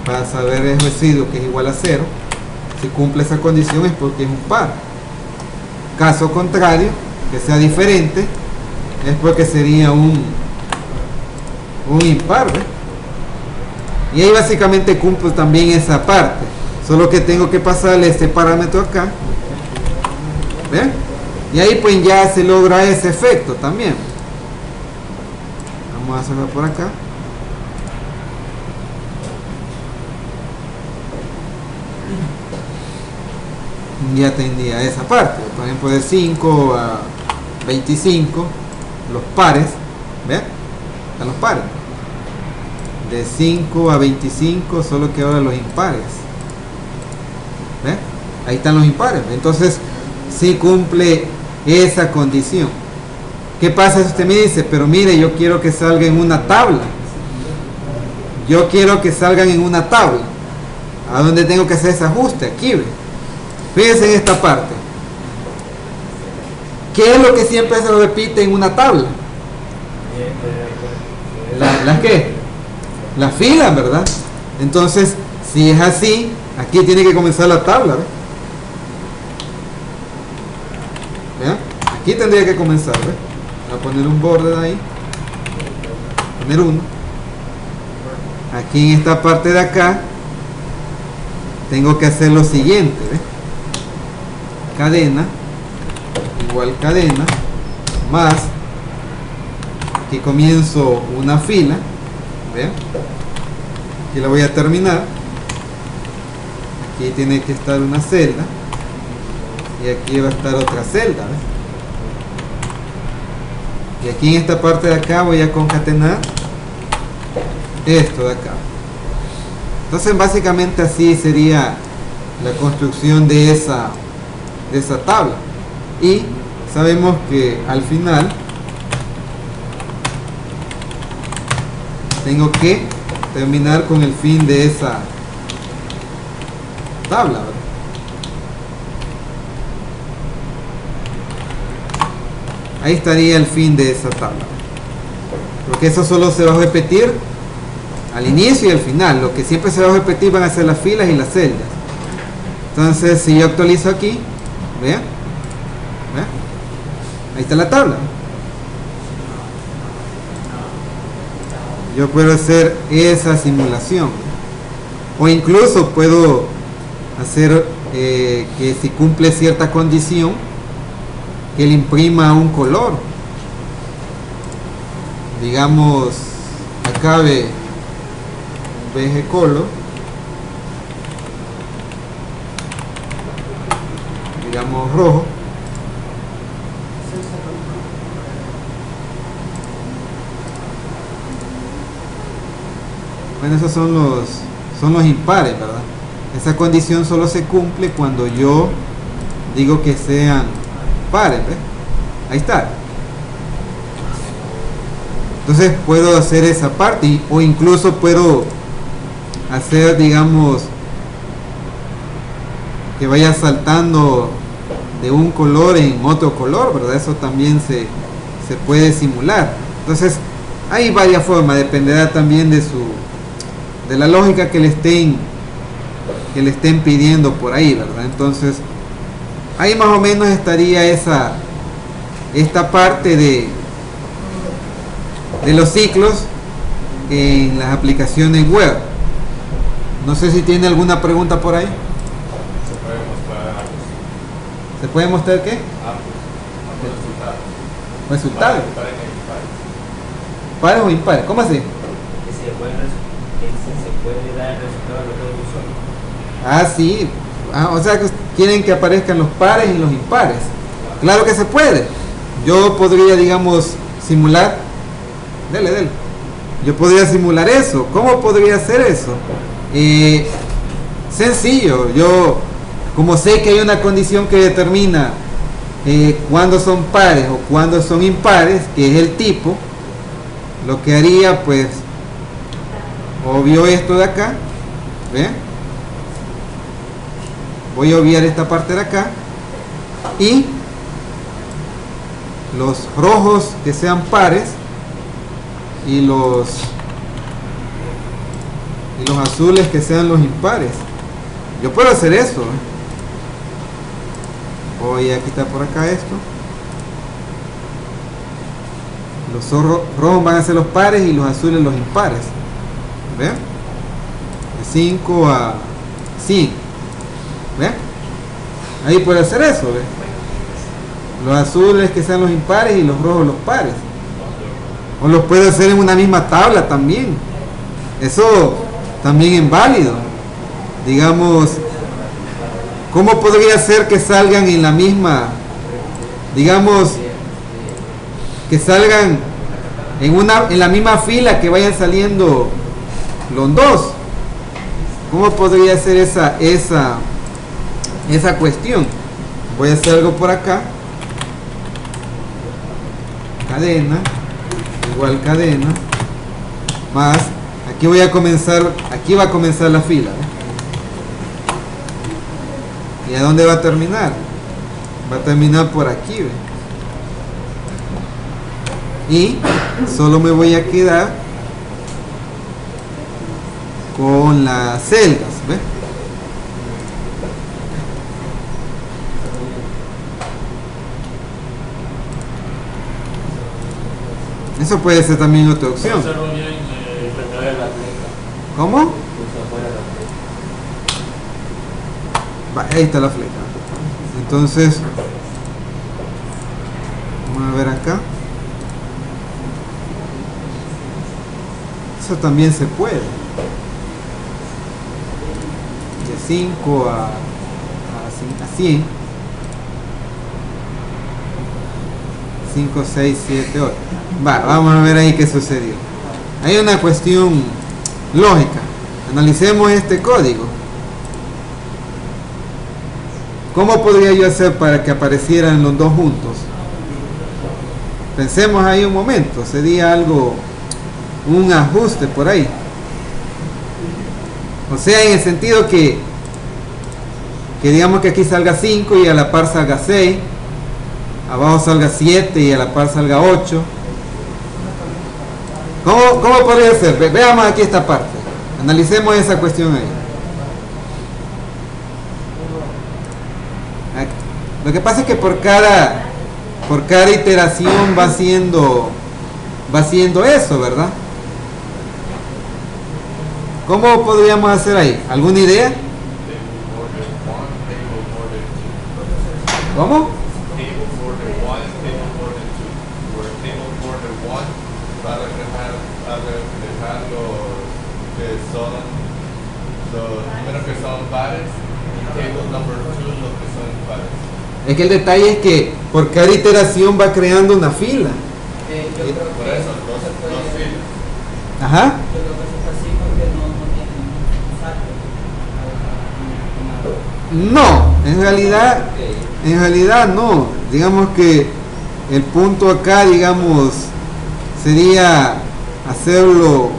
para saber el residuo que es igual a 0, si cumple esa condición es porque es un par. Caso contrario, que sea diferente, es porque sería un impar, ¿ves? Y ahí básicamente cumplo también esa parte, solo que tengo que pasarle este parámetro acá, ¿ven? Y ahí pues ya se logra ese efecto también. Vamos a hacerlo por acá. Ya tendría esa parte, por ejemplo de 5 a 25 los pares, ¿ven? Están los pares de 5 a 25, solo que ahora los impares, ¿ven? Ahí están los impares. Entonces sí cumple esa condición. ¿Qué pasa si usted me dice, pero mire, yo quiero que salga en una tabla? Yo quiero que salgan en una tabla. ¿A dónde tengo que hacer ese ajuste? Aquí, ¿ve? Fíjense en esta parte. ¿Qué es lo que siempre se repite en una tabla? ¿Las qué? Las filas, ¿verdad? Entonces, si es así, aquí tiene que comenzar la tabla, ¿ve? aquí tendría que comenzar, ¿ves? Voy a poner un border ahí, poner uno. Aquí en esta parte de acá tengo que hacer lo siguiente, ¿ves? Cadena igual cadena más, aquí comienzo una fila, ¿ven? Aquí la voy a terminar, aquí tiene que estar una celda y aquí va a estar otra celda, ¿ves? Y aquí en esta parte de acá voy a concatenar esto de acá. Entonces básicamente así sería la construcción de esa tabla, y sabemos que al final tengo que terminar con el fin de esa tabla, ¿verdad? Ahí estaría el fin de esa tabla, porque eso solo se va a repetir al inicio y al final. Lo que siempre se va a repetir van a ser las filas y las celdas. Entonces si yo actualizo aquí, vean, ahí está la tabla. Yo puedo hacer esa simulación, o incluso puedo hacer que si cumple cierta condición, que le imprima un color. Digamos, acabe BG color, digamos rojo. Bueno, esos son los impares, ¿verdad? Esa condición solo se cumple cuando yo digo que sean pares, ¿ves? Ahí está. Entonces puedo hacer esa parte, o incluso puedo hacer, digamos, que vaya saltando de un color en otro color, ¿verdad? Eso también se puede simular. Entonces hay varias formas, dependerá también de la lógica que le estén pidiendo por ahí, ¿verdad? Entonces ahí más o menos estaría esta parte de los ciclos en las aplicaciones web. No sé si tiene alguna pregunta por ahí. ¿Se puede mostrar qué? Resultados. ¿Pares o impares? ¿Cómo así? Se puede dar el resultado de todo usuario. Ah, sí. O sea que quieren que aparezcan los pares y los impares. Claro que se puede. Yo podría, digamos, simular. Dele. Yo podría simular eso. ¿Cómo podría hacer eso? Sencillo. Yo, como sé que hay una condición que determina cuándo son pares o cuándo son impares, que es el tipo, lo que haría, pues, obvio esto de acá, ¿ven? Voy a obviar esta parte de acá, y los rojos que sean pares y los azules que sean los impares. Yo puedo hacer eso, ¿eh? Voy a quitar por acá esto. Los rojos van a ser los pares y los azules los impares. ¿Ven? De 5 a 5. ¿Ven? Ahí puede hacer eso, ¿ven? Los azules que sean los impares y los rojos los pares. O los puede hacer en una misma tabla también. Eso también es válido. Digamos, ¿cómo podría ser que salgan en la misma, digamos, que salgan en la misma fila, que vayan saliendo los dos? ¿Cómo podría ser esa cuestión? Voy a hacer algo por acá. Cadena igual cadena más, aquí voy a comenzar, aquí va a comenzar la fila, ¿eh? ¿Y a dónde va a terminar? Va a terminar por aquí, ¿ve? Y solo me voy a quedar con las celdas, ¿ve? Eso puede ser también otra opción. Observo bien Fuera la flecha. ¿Cómo? Usa fuera la flecha. Va, ahí está la flecha. Entonces, vamos a ver acá. Eso también se puede. De 5 a 100. 5, 6, 7, 8. Va, vamos a ver ahí qué sucedió. Hay una cuestión lógica. Analicemos este código. ¿Cómo podría yo hacer para que aparecieran los dos juntos? Pensemos ahí un momento. Sería algo, un ajuste por ahí. O sea, en el sentido que digamos que aquí salga 5 y a la par salga 6. Abajo salga 7 y a la par salga 8. ¿Cómo podría ser? Veamos aquí esta parte. Analicemos esa cuestión ahí. Lo que pasa es que por cada iteración va haciendo eso, ¿verdad? ¿Cómo podríamos hacer ahí? ¿Alguna idea? ¿Cómo? Los números que son pares y table number 2 los que son pares. Es que el detalle es que por cada iteración va creando una fila. Yo creo Por que eso, no se puede. dos filas. Ajá. Yo creo que eso está así porque no tiene un salto. No, en realidad no. Digamos que el punto acá, digamos, sería hacerlo,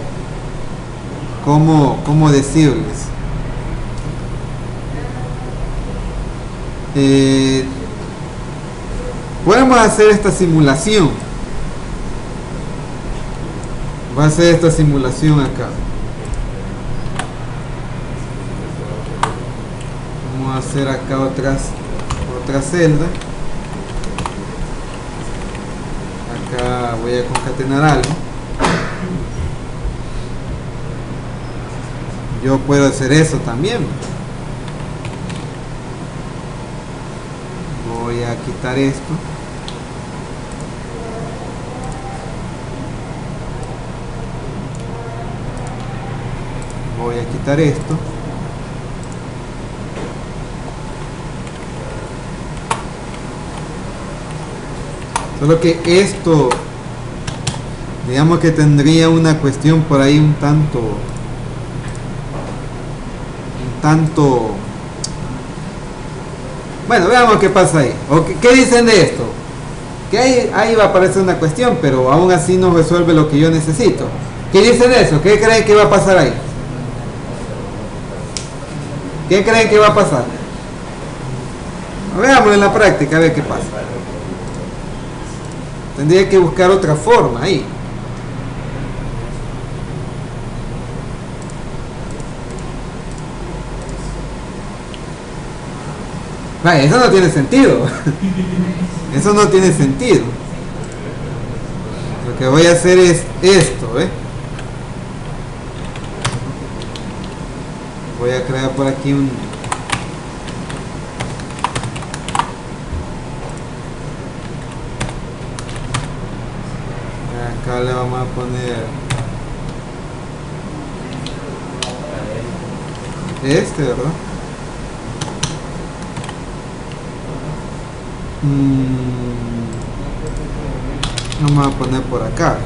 ¿cómo decirles? Podemos hacer esta simulación. Va a ser esta simulación acá. Vamos a hacer acá otra celda. Acá voy a concatenar algo. Yo puedo hacer eso también. Voy a quitar esto. Voy a quitar esto. Solo que esto, digamos que tendría una cuestión por ahí un tanto, bueno, veamos qué pasa ahí. ¿O qué dicen de esto? Que ahí va a aparecer una cuestión, pero aún así no resuelve lo que yo necesito. ¿Qué dicen de eso? ¿Qué creen que va a pasar ahí? ¿Qué creen que va a pasar? Veámoslo en la práctica, a ver qué pasa. Tendría que buscar otra forma ahí. Vale, eso no tiene sentido. Eso no tiene sentido. Lo que voy a hacer es esto, ¿eh? Voy a crear por aquí un... Acá le vamos a poner este, ¿verdad? Vamos a poner por acá.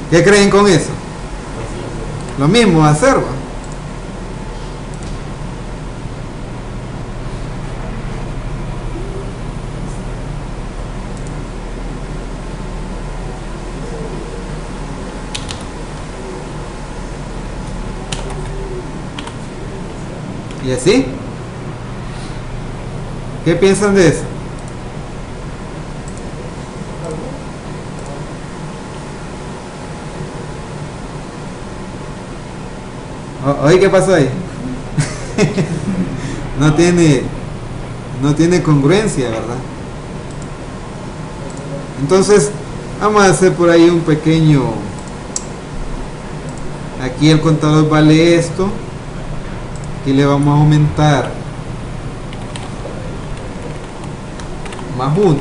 ¿Qué creen con eso? Lo mismo hacer, ¿va? ¿Y así? ¿Qué piensan de eso? Oye, ¿qué pasó ahí? no tiene congruencia, ¿verdad? Entonces vamos a hacer por ahí un pequeño, aquí el contador vale esto, aquí le vamos a aumentar más 1,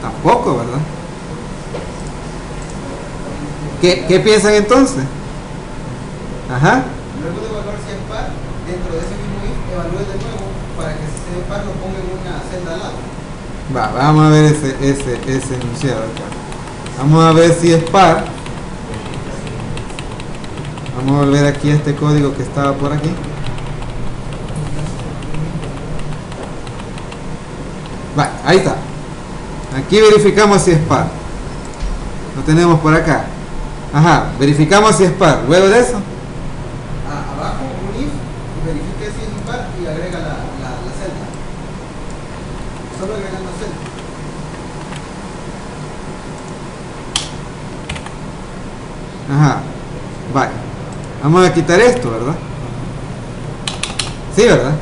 tampoco, ¿verdad? ¿Qué piensan entonces? Ajá. Luego de evaluar si es par, dentro de ese mismo if, evalúe de nuevo para que si es par lo ponga en una celda al lado. Vamos a ver ese enunciado acá. Vamos a ver si es par. Vamos a volver aquí a este código que estaba por aquí. Ahí está. Aquí verificamos si es par. Lo tenemos por acá. Ajá, verificamos si es par. Luego de eso, Abajo un if, y verifique si es impar y agrega la celda. Solo agregando celda. ajá, vale. Vamos a quitar esto, ¿verdad? Sí, ¿verdad?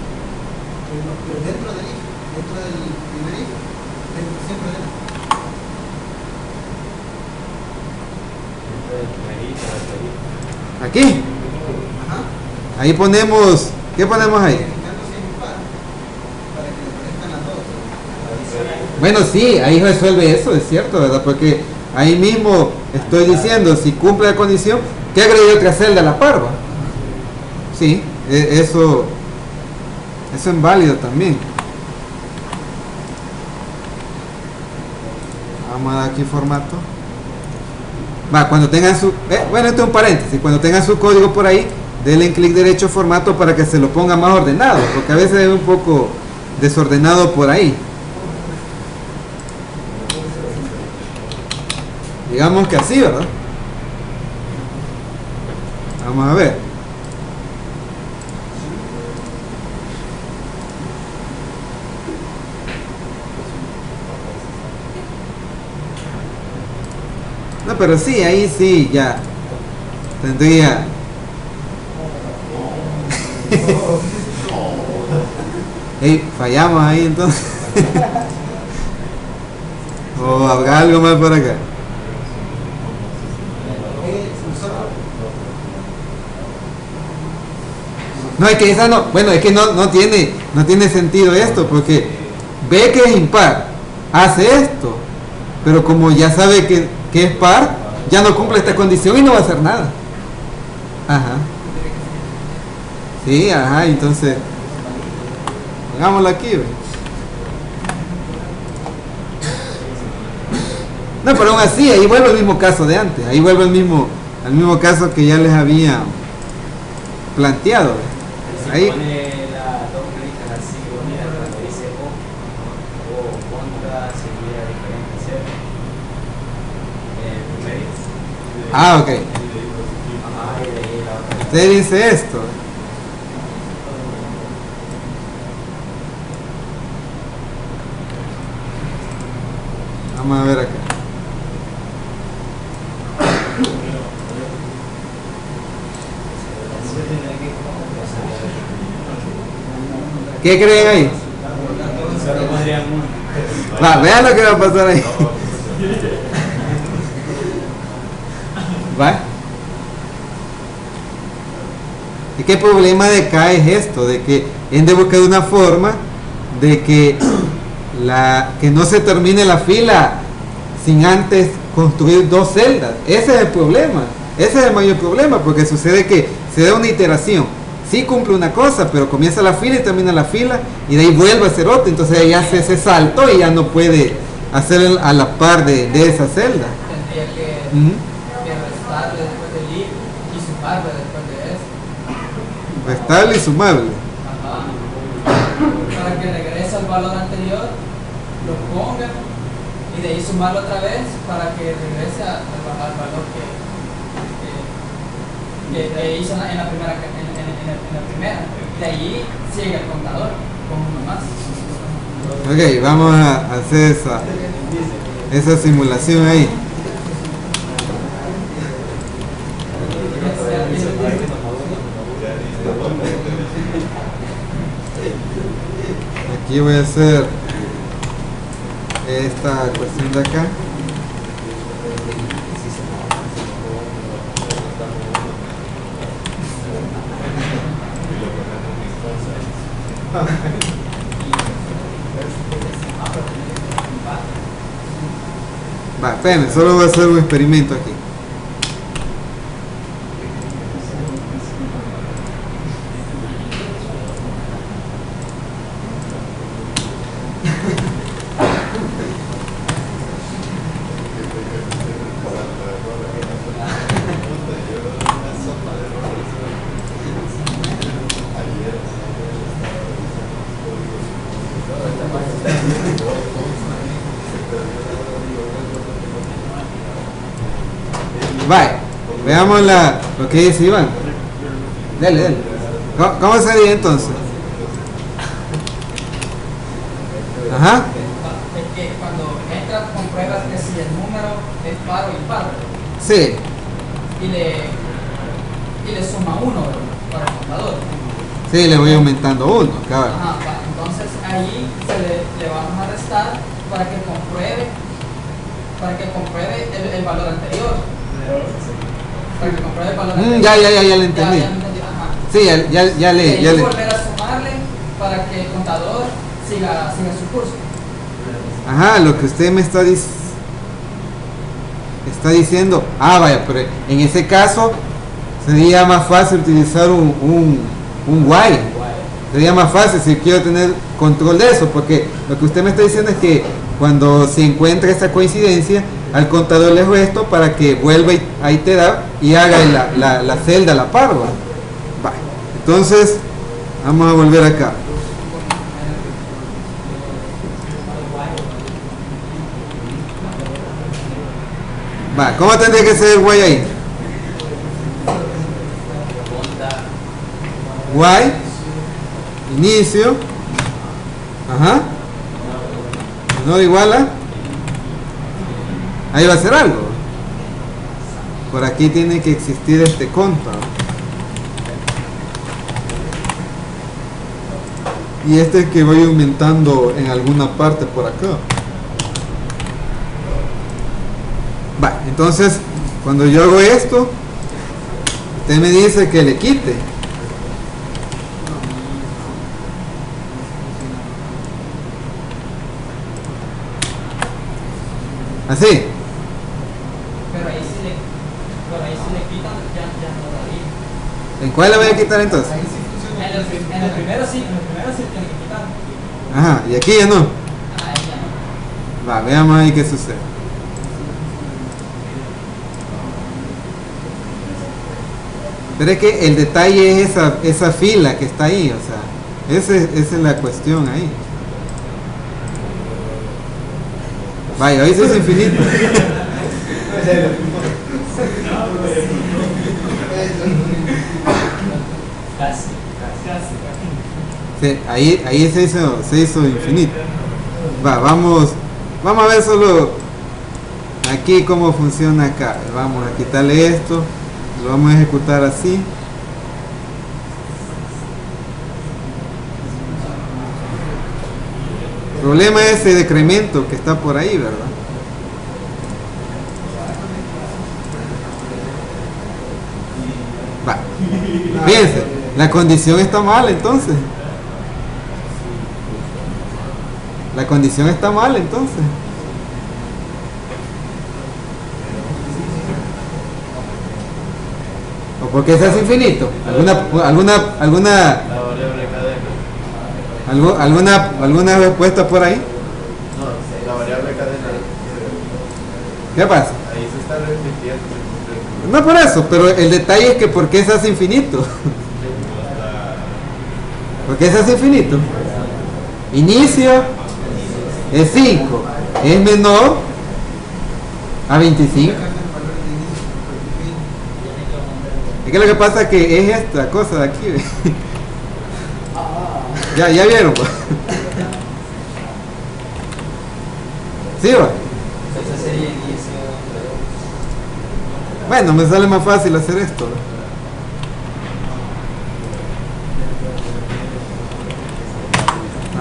Dentro del if, dentro del primer if, siempre dentro. Aquí. Ajá. Ahí ponemos, ¿qué ponemos ahí? Verificando si es impar, para que le aparezcan las dos. Bueno, sí, ahí resuelve eso, es cierto, ¿verdad? Porque ahí mismo estoy diciendo, si cumple la condición, que agregue otra celda a la par, ¿va? Sí, eso es válido también. Vamos a dar aquí formato. Cuando tengan su, bueno, esto es un paréntesis, cuando tengan su código por ahí, denle clic derecho formato para que se lo ponga más ordenado, porque a veces es un poco desordenado por ahí. Digamos que así, ¿verdad? Vamos a ver. No, pero sí, ahí sí, ya tendría. Hey, fallamos ahí entonces. O habrá algo más por acá. No, es que esa no, bueno, es que no tiene sentido esto, porque ve que es impar, hace esto, pero como ya sabe que es par, ya no cumple esta condición y no va a hacer nada. Ajá. Sí, ajá, entonces hagámoslo aquí, ¿ve? No, pero aún así, ahí vuelve el mismo caso de antes, ahí vuelve al mismo caso que ya les había planteado, ¿ve? Ahí. Pone las dos manitas así unidas cuando dice o contra seguida diferente cero. Ah, ok. Ajá, y de ahí la otra. Usted dice esto. Vamos a ver acá. ¿Qué creen ahí? Solo pondrían uno. Vean lo que va a pasar ahí. ¿Va? ¿Y qué problema de acá es esto? De que han de buscar una forma de que que no se termine la fila sin antes construir dos celdas. Ese es el problema. Ese es el mayor problema, porque sucede que se da una iteración. Sí cumple una cosa, pero comienza la fila y termina la fila y de ahí vuelve a hacer otra. Entonces ya hace ese salto y ya no puede hacer a la par de esa celda. Tendría que restarle después del if y sumarle después de eso. Restable y sumable. Ajá. Para que regrese al valor anterior, lo ponga y de ahí sumarlo otra vez para que regrese al valor que hizo en la primera. De ahí sigue el contador con uno más. Ok, vamos a hacer esa simulación ahí. Aquí voy a hacer esta cuestión de acá. Va, espérenme, solo voy a hacer un experimento aquí. Vaya, veamos lo que dice Iván. Dale. ¿Cómo sería entonces? Ajá. Es que cuando entras compruebas que si el número es par o impar Sí. y le suma uno para el contador. Sí, le voy aumentando uno, cabrón. Ajá, entonces ahí le vamos a restar para que compruebe el valor anterior. Para que compruebe el valor anterior. Ya le entendí. Ya entendí, ajá. Sí, ya le. Volver a sumarle para que el contador siga su curso. Ajá, lo que usted me está diciendo. Ah, vaya, pero en ese caso sería más fácil utilizar un while. Sería más fácil si quiero tener control de eso, porque lo que usted me está diciendo es que cuando se encuentra esa coincidencia, al contador le resto para que vuelva a iterar y haga la celda a la par. Va. Entonces, vamos a volver acá. Va, ¿cómo tendría que ser el while ahí? While, inicio, ajá, menor o igual a, ahí va a ser algo. Por aquí tiene que existir este conta. Y este es que voy aumentando en alguna parte por acá. Va, entonces cuando yo hago esto, usted me dice que le quite. Así. Pero ahí si le quitan, ya no daría. ¿En cuál le voy a quitar entonces? Ahí sí funciona. En el primero sí tiene que quitar. Ajá, y aquí ya no. Ahí ya no. Va, veamos ahí qué sucede. Pero es que el detalle es esa fila que está ahí, o sea, esa es la cuestión ahí. Vaya, hoy sí es infinito. Casi. Sí, ahí se hizo infinito. Va, vamos a ver solo aquí cómo funciona acá. Vamos a quitarle esto, lo vamos a ejecutar así. El problema es ese decremento que está por ahí, ¿verdad? Va. Fíjense, la condición está mal entonces. La condición está mal entonces. ¿O porque se hace infinito? ¿Alguna La variable cadena. alguna respuesta por ahí? No, la variable cadena. ¿Qué pasa? Ahí se está repitiendo. No por eso, pero el detalle es que ¿por qué se hace infinito? ¿Por qué se hace infinito? Inicio es 5, es menor a 25. Es que lo que pasa es que es esta cosa de aquí. Ya vieron. Pues. ¿Sí va? Esa sería inicio. Bueno, me sale más fácil hacer esto.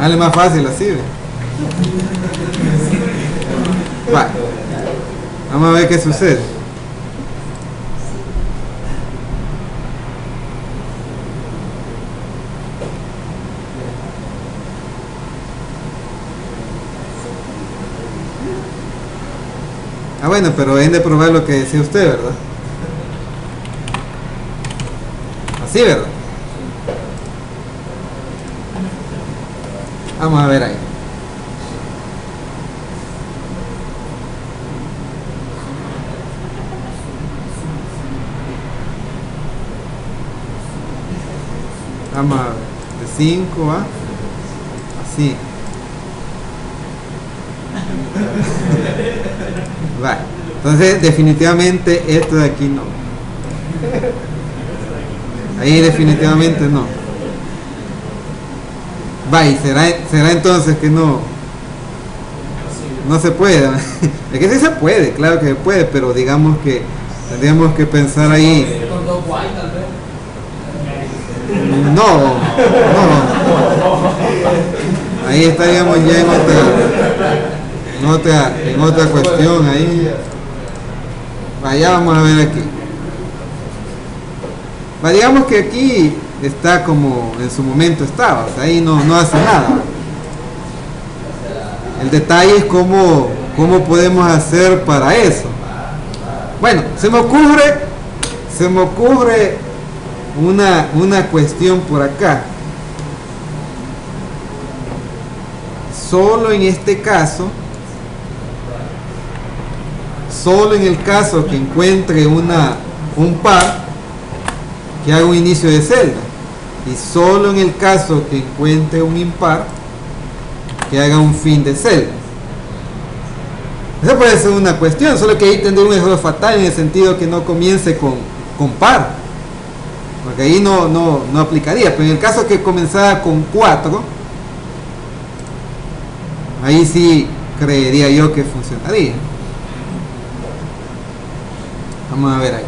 Dale más fácil así, ve. Va. Vamos a ver qué sucede. Ah, bueno, pero deben de probar lo que decía usted, ¿verdad? Así, ¿verdad? Vamos a ver ahí. Vamos a ver. De 5 a... Así. Va. Entonces, definitivamente esto de aquí no. Ahí definitivamente no. Va, y será entonces que no se puede. Es que sí se puede, claro que se puede, pero digamos que tendríamos que pensar ahí. Con 2 guay tal vez. No. Ahí estaríamos ya en otra cuestión ahí. Vaya, vamos a ver aquí. Va, digamos que aquí está como en su momento estaba, o sea, ahí no hace nada. El detalle es cómo podemos hacer para eso. Bueno, se me ocurre una cuestión por acá. Solo en este caso, solo en el caso que encuentre un par, que haga un inicio de celda, y solo en el caso que encuentre un impar, que haga un fin de celda. Esa puede ser una cuestión, solo que ahí tendría un error fatal en el sentido que no comience con par, porque ahí no aplicaría. Pero en el caso que comenzara con 4, ahí sí creería yo que funcionaría. Vamos a ver ahí.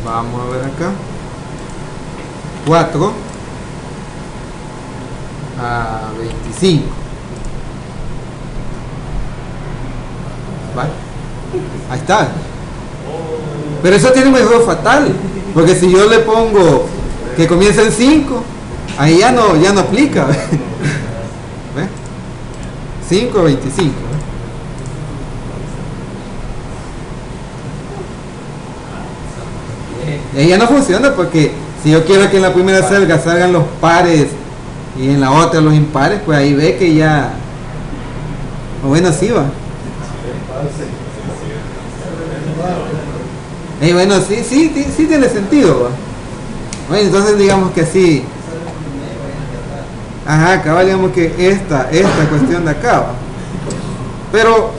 Vamos a ver acá. 4 a 25. ¿Vale? Ahí está. Pero eso tiene un error fatal, porque si yo le pongo que comienza en 5, ahí ya no aplica. ¿Ve? 5 a 25. Y ahí ya no funciona, porque si yo quiero que en la primera celda salgan los pares y en la otra los impares, pues ahí ve que ya, o bueno, sí va. Y bueno, sí tiene sentido, va. Bueno, entonces digamos que sí. Ajá, acá digamos que esta cuestión de acá, va. Pero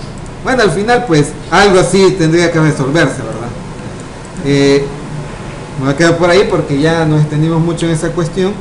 bueno, al final pues algo así tendría que resolverse, ¿verdad? Me voy a quedar por ahí porque ya nos extendimos mucho en esa cuestión.